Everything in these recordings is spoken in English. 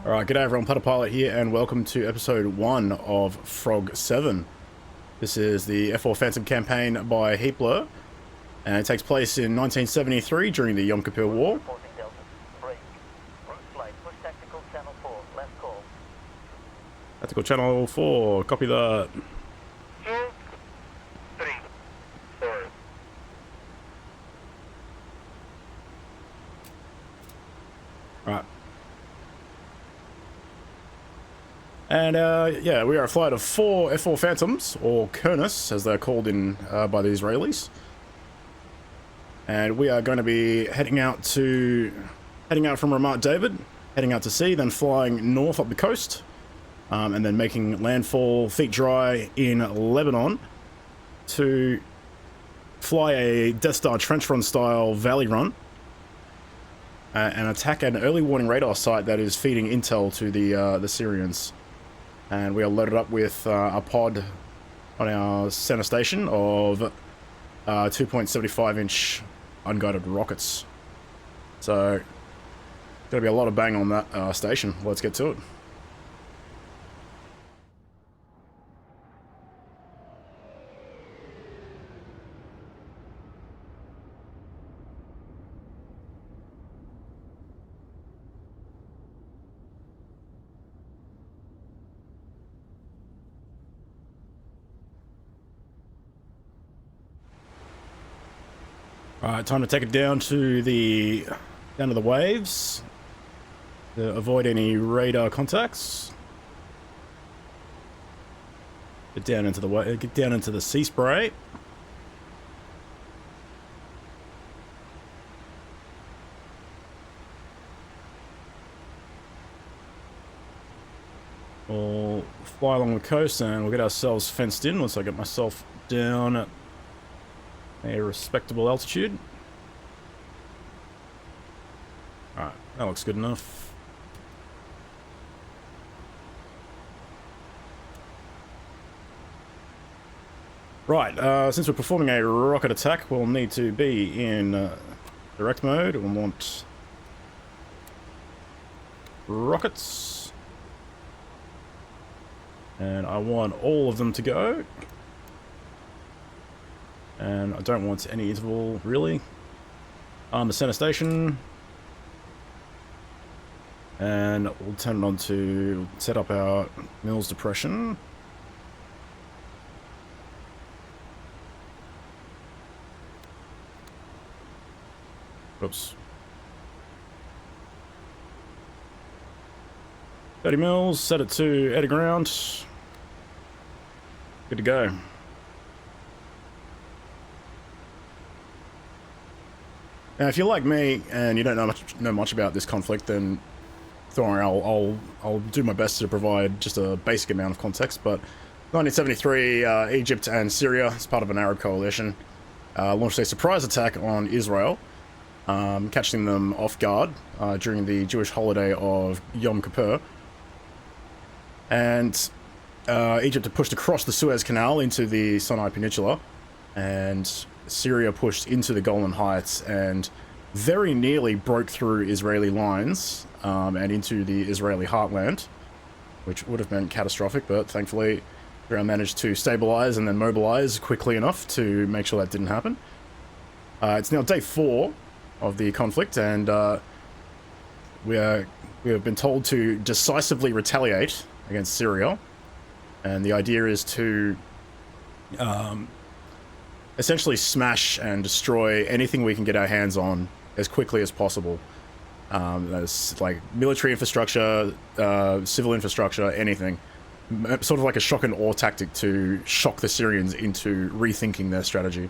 Alright, g'day everyone, Putter Pilot here, and welcome to episode 1 of Frog 7. This is the F4 Phantom campaign by Heapler, and it takes place in 1973 during the Yom Kippur War. Tactical Channel 4, copy that. 2, 3, 4. Right. And yeah, we are a flight of 4 F4 Phantoms, or Kurnos, as they're called in by the Israelis. And we are going to be heading out from Ramat David, heading out to sea, then flying north up the coast, and then making landfall feet dry in Lebanon to fly a Death Star trench run style valley run and attack an early warning radar site that is feeding intel to the Syrians. And we are loaded up with a pod on our center station of 2.75-inch unguided rockets. So, gonna be a lot of bang on that station. Let's get to it. Alright, time to take it down to the waves to avoid any radar contacts. Get down into the sea spray. We'll fly along the coast and we'll get ourselves fenced in once I get myself down at a respectable altitude. Alright, that looks good enough. Right, since we're performing a rocket attack, we'll need to be in direct mode. We'll want rockets. And I want all of them to go. And I don't want any interval, really. The center station. And we'll turn it on to set up our Mills depression. Oops. 30 mils, set it to eddy ground. Good to go. Now, if you're like me and you don't know much about this conflict, then don't worry, I'll do my best to provide just a basic amount of context. But 1973, Egypt and Syria, as part of an Arab coalition, launched a surprise attack on Israel, catching them off guard during the Jewish holiday of Yom Kippur. And Egypt had pushed across the Suez Canal into the Sinai Peninsula, and Syria pushed into the Golan Heights and very nearly broke through Israeli lines and into the Israeli heartland, which would have been catastrophic, but thankfully Israel managed to stabilize and then mobilize quickly enough to make sure that didn't happen. It's now day 4 of the conflict, and we have been told to decisively retaliate against Syria, and the idea is to essentially smash and destroy anything we can get our hands on as quickly as possible. That's like military infrastructure, civil infrastructure, anything. Sort of like a shock and awe tactic to shock the Syrians into rethinking their strategy.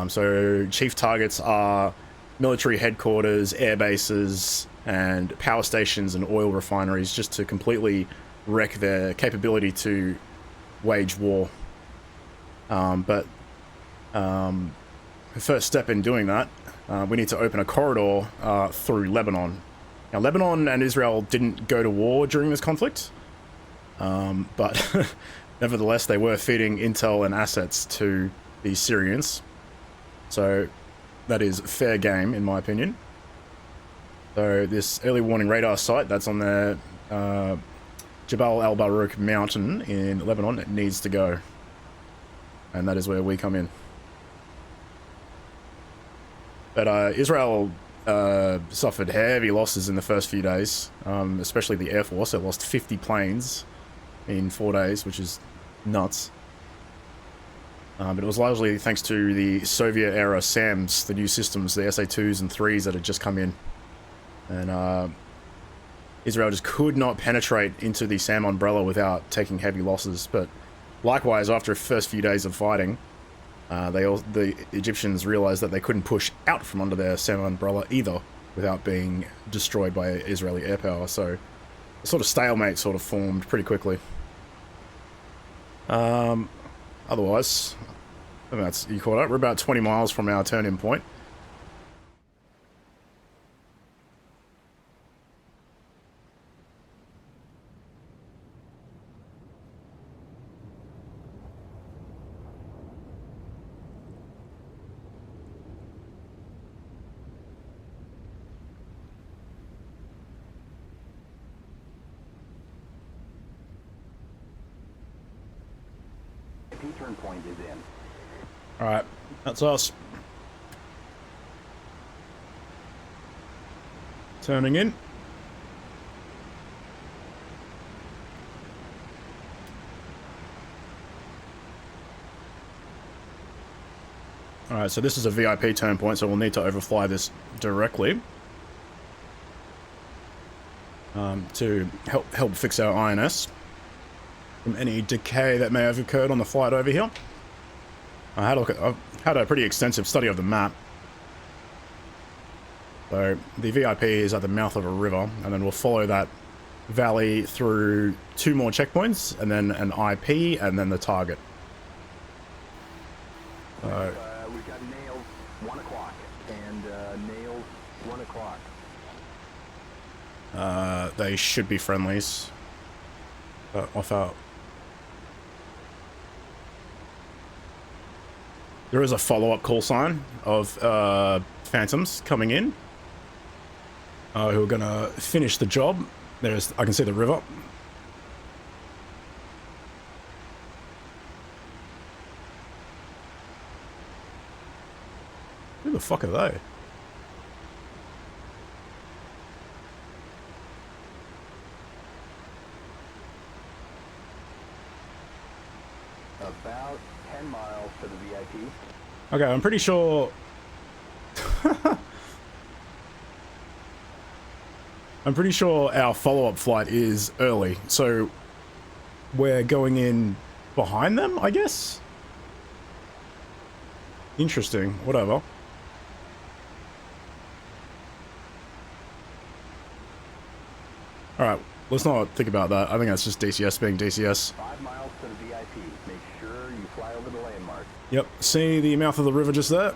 So chief targets are military headquarters, air bases, and power stations and oil refineries, just to completely wreck their capability to wage war. But the first step in doing that, we need to open a corridor through Lebanon. Now, Lebanon and Israel didn't go to war during this conflict, but nevertheless, they were feeding intel and assets to the Syrians. So that is fair game, in my opinion. So this early warning radar site that's on the Jabal al-Barouk mountain in Lebanon, it needs to go. And that is where we come in. But Israel suffered heavy losses in the first few days, especially the Air Force. It lost 50 planes in 4 days, which is nuts. But it was largely thanks to the Soviet-era SAMs, the new systems, the SA-2s and 3s that had just come in. And Israel just could not penetrate into the SAM umbrella without taking heavy losses. But likewise, after the first few days of fighting, the Egyptians realized that they couldn't push out from under their SAM umbrella either without being destroyed by Israeli air power. So a sort of stalemate sort of formed pretty quickly. Otherwise, I think that's, you caught up. We're about 20 miles from our turn-in point. Turn point is in. Alright, that's us. Turning in. Alright, so this is a VIP turn point, so we'll need to overfly this directly. To help fix our INS from any decay that may have occurred on the flight over here. I've had a pretty extensive study of the map. So the VIP is at the mouth of a river, and then we'll follow that valley through 2 more checkpoints, and then an IP, and then the target. We've got nails 1 o'clock, and nails 1 o'clock. They should be friendlies. Off out. There is a follow-up call sign of Phantoms coming in, who are gonna finish the job. I can see the river. Who the fuck are they? About 10 miles to the VIP. Okay, I'm pretty sure... I'm pretty sure our follow-up flight is early, so we're going in behind them, I guess? Interesting, whatever. Alright, let's not think about that. I think that's just DCS being DCS. 5 miles to the VIP. Make sure you fly over the landmark. Yep, see the mouth of the river just there?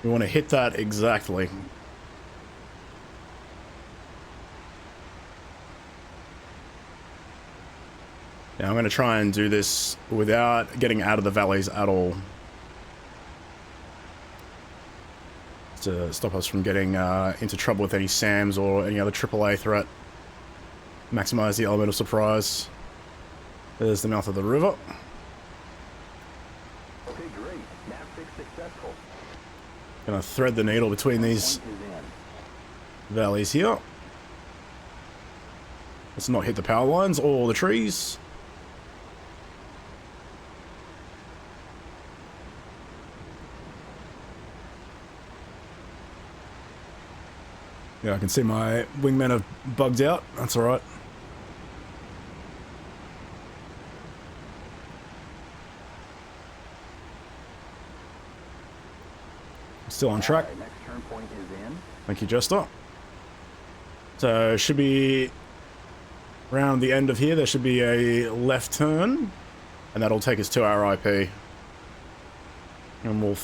We want to hit that exactly. Now I'm going to try and do this without getting out of the valleys at all. To stop us from getting into trouble with any SAMs or any other AAA threat. Maximize the element of surprise. There's the mouth of the river. Okay, great. NAV6 successful. Gonna thread the needle between these Point is in. valleys here. Let's not hit the power lines or the trees. Yeah, I can see my wingmen have bugged out. That's alright. Still on track. Alright, next turn point is in. Thank you, Jester. So, should be around the end of here. There should be a left turn, and that'll take us to our IP. And we'll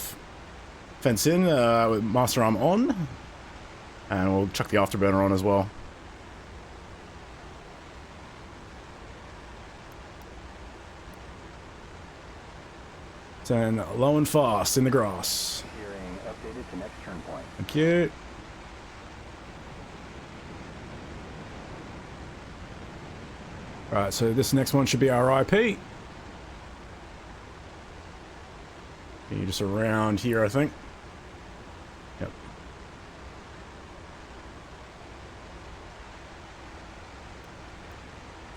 fence in with master arm on, and we'll chuck the afterburner on as well. Turn low and fast in the grass. Hearing updated to next turn point. Thank you. Right, so this next one should be our IP. You're just around here, I think. Yep.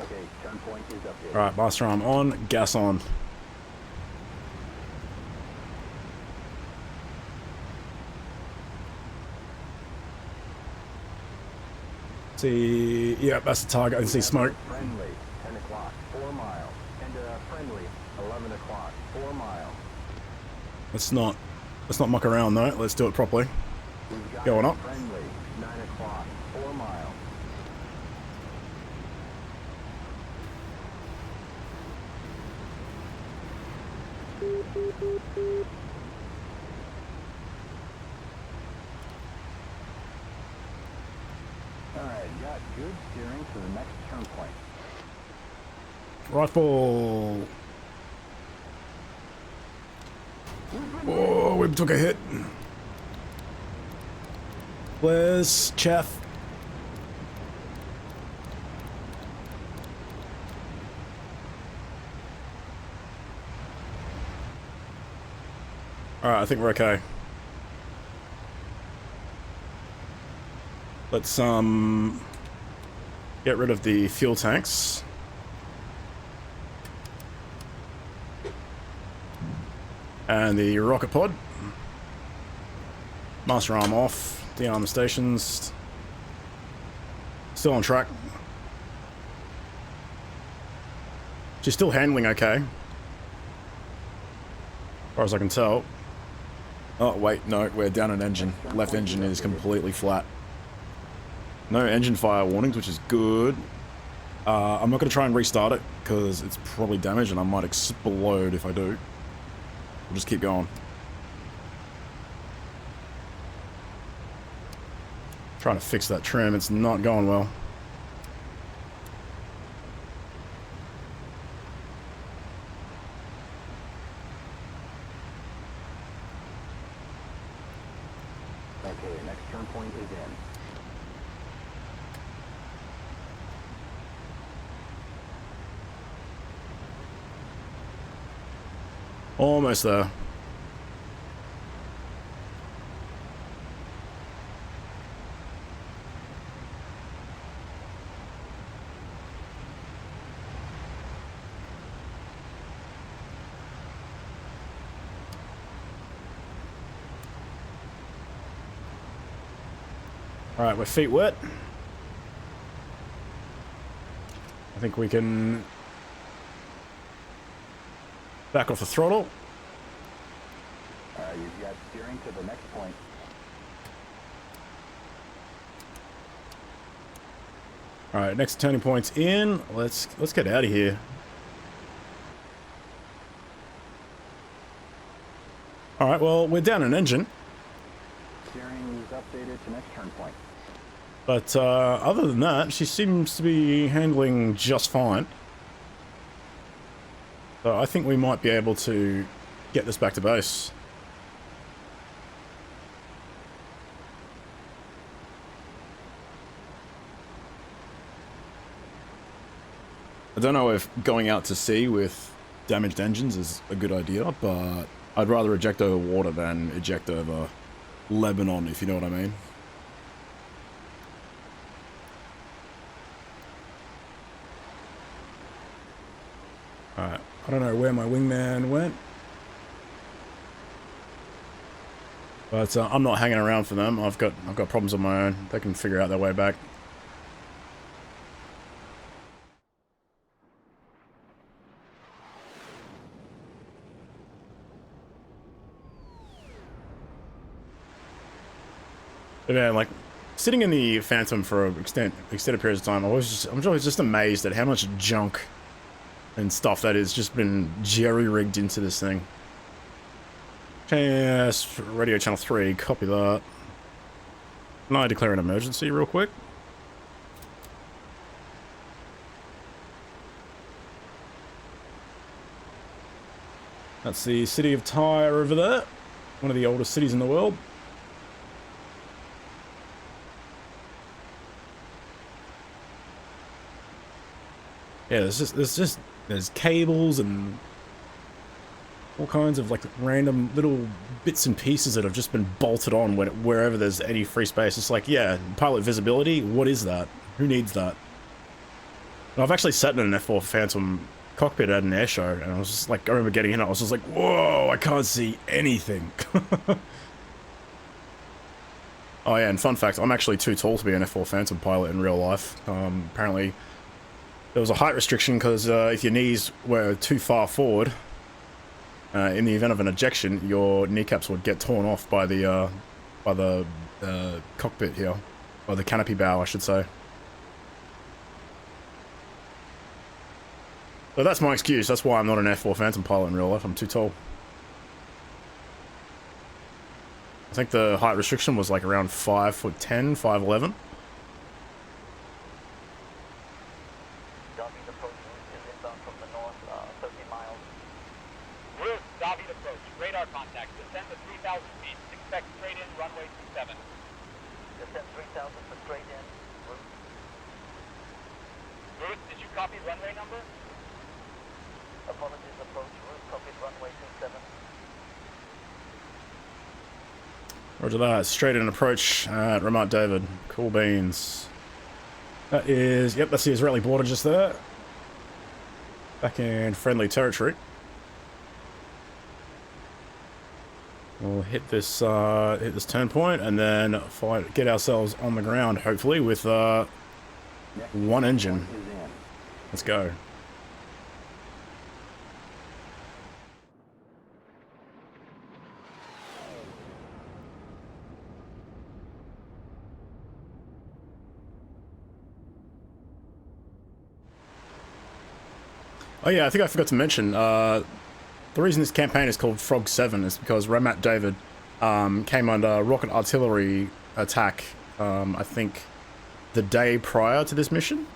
Okay, turn point is updated. Alright, blaster arm on, gas on. See, yeah, that's the target. I can see smoke. Friendly, 10 o'clock, 4 miles. And friendly, 11 o'clock, 4 miles. Let's not muck around though. Let's do it properly. We've got Going up. Friendly, 9 o'clock, 4 miles. Alright, got good steering to the next turn point. Rifle. Oh, we took a hit. Where's Chaff? Alright, I think we're okay. Let's get rid of the fuel tanks. And the rocket pod. Master arm off. De-arm the stations. Still on track. She's still handling okay. As far as I can tell. Oh, wait, no, we're down an engine. Left engine is completely flat. No engine fire warnings, which is good. I'm not going to try and restart it, because it's probably damaged and I might explode if I do. We'll just keep going. Trying to fix that trim, it's not going well. Okay, next turn point is in. Almost there. Alright, we're feet wet. I think we can back off the throttle. You've got steering to the next point. Alright, next turning point's in. Let's get out of here. Alright, well, we're down an engine. Steering is updated to next turn point. But other than that, she seems to be handling just fine. So I think we might be able to get this back to base. I don't know if going out to sea with damaged engines is a good idea, but I'd rather eject over water than eject over Lebanon, if you know what I mean. Alright, I don't know where my wingman went. But I'm not hanging around for them. I've got problems of my own. They can figure out their way back. But yeah, like sitting in the Phantom for an extended periods of time, I'm always just amazed at how much junk and stuff that has just been jerry-rigged into this thing. Yes, radio channel 3, copy that. Can I declare an emergency real quick? That's the city of Tyre over there. One of the oldest cities in the world. Yeah, there's cables and all kinds of like random little bits and pieces that have just been bolted on wherever there's any free space. It's like, yeah, pilot visibility, what is that? Who needs that? And I've actually sat in an F4 Phantom cockpit at an air show, and I was just like, I remember getting in, I was just like, whoa, I can't see anything. Oh yeah, and fun fact, I'm actually too tall to be an F4 Phantom pilot in real life. Apparently, there was a height restriction because if your knees were too far forward, in the event of an ejection, your kneecaps would get torn off by the cockpit here, or the canopy bow, I should say. So that's my excuse. That's why I'm not an F4 Phantom pilot in real life. I'm too tall. I think the height restriction was like around 5'10", 5'11". Darby approach is inbound from the north, 30 miles. Route, Darby approach. Radar contact. Descend to 3,000 feet. Expect straight in runway 27. Descend 3,000 for straight in. Route. Route, did you copy runway number? Apologies, approach. Route copied runway 27. Roger that. Straight in approach at Ramat David. Cool beans. That is, yep, that's the Israeli border just there. Back in friendly territory. We'll hit this turn point and then get ourselves on the ground, hopefully, with one engine. Let's go. Oh yeah, I think I forgot to mention, the reason this campaign is called Frog 7 is because Ramat David came under rocket artillery attack, I think, the day prior to this mission.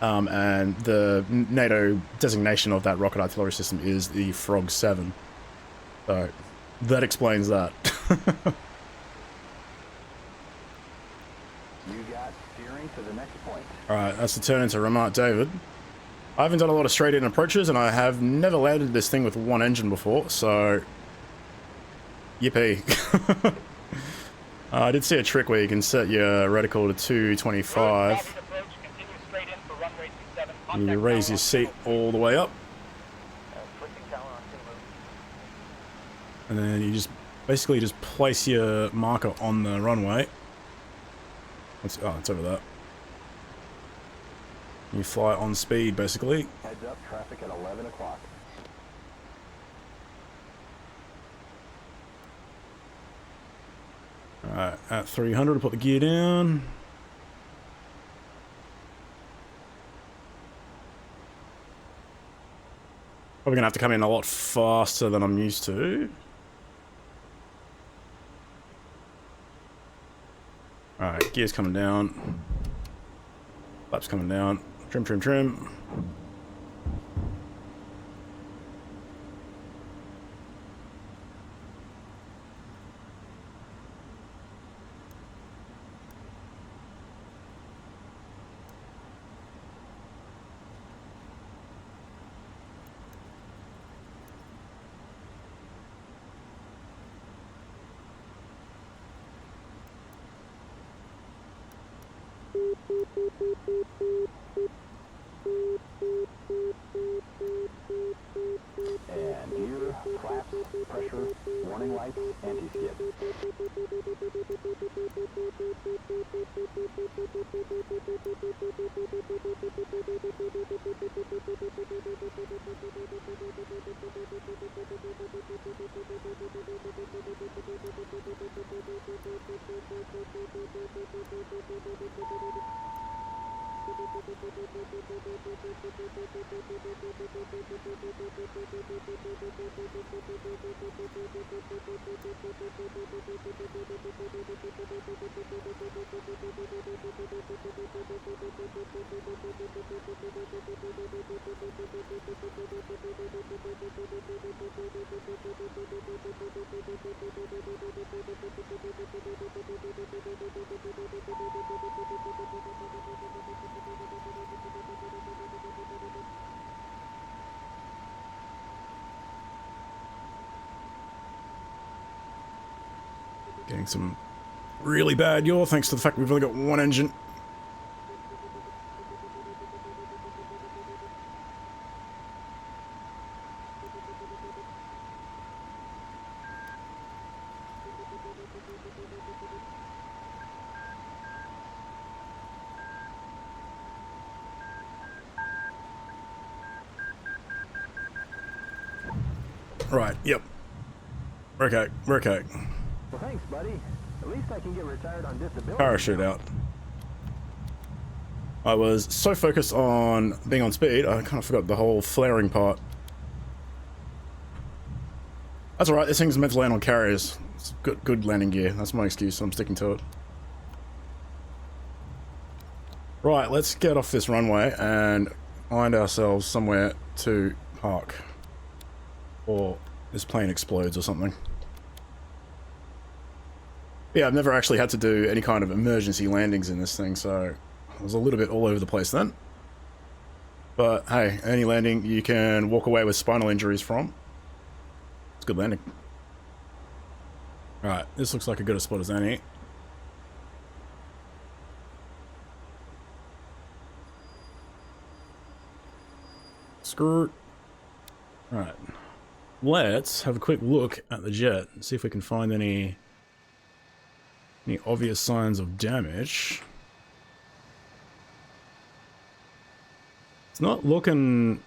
And the NATO designation of that rocket artillery system is the Frog 7. So, that explains that. You got steering to the next point. Alright, that's the turn into Ramat David. I haven't done a lot of straight-in approaches, and I have never landed this thing with one engine before, so... Yippee. I did see a trick where you can set your reticle to 225. You raise your seat all the way up. Switching tower on 2 route. And then you just basically just place your marker on the runway. It's over there. You fly on speed, basically. Heads up, traffic at 11 o'clock. Alright, at 300, put the gear down. Probably gonna have to come in a lot faster than I'm used to. Alright, gear's coming down. Flaps coming down. Trim, trim, trim. And gear, flaps, pressure, warning lights, anti-skid. Getting some really bad yaw thanks to the fact we've only got one engine. Right, yep. We're okay, we're okay. Well, thanks, buddy. At least I can get retired on disability. Parachute out. I was so focused on being on speed, I kind of forgot the whole flaring part. That's alright, this thing's meant to land on carriers. It's good landing gear. That's my excuse, so I'm sticking to it. Right, let's get off this runway and find ourselves somewhere to park. Or this plane explodes or something. Yeah, I've never actually had to do any kind of emergency landings in this thing, so I was a little bit all over the place then. But hey, any landing you can walk away with spinal injuries from. It's a good landing. Alright, this looks like a good a spot as any. Screw it. Alright. Let's have a quick look at the jet and see if we can find any obvious signs of damage. It's not looking...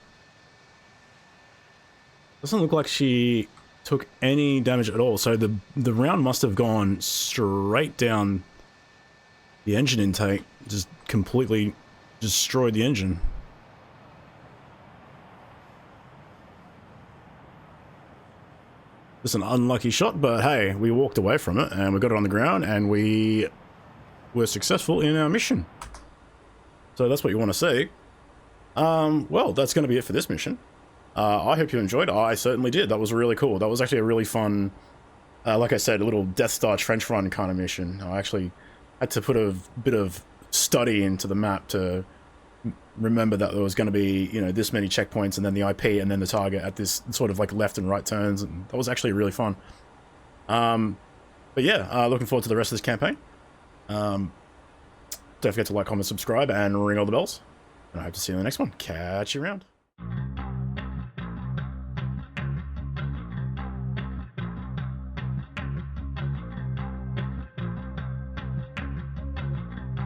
Doesn't look like she took any damage at all. So the round must have gone straight down the engine intake, just completely destroyed the engine. Just an unlucky shot, but hey, we walked away from it and we got it on the ground and we were successful in our mission. So that's what you want to see. Well, that's going to be it for this mission. I hope you enjoyed. I certainly did. That was really cool. That was actually a really fun, like I said, a little Death Star trench run kind of mission. I actually had to put a bit of study into the map to remember that there was going to be, you know, this many checkpoints and then the IP and then the target at this sort of like left and right turns, and that was actually really fun. But yeah, looking forward to the rest of this campaign. Don't forget to like, comment, subscribe, and ring all the bells. And I hope to see you in the next one. Catch you around.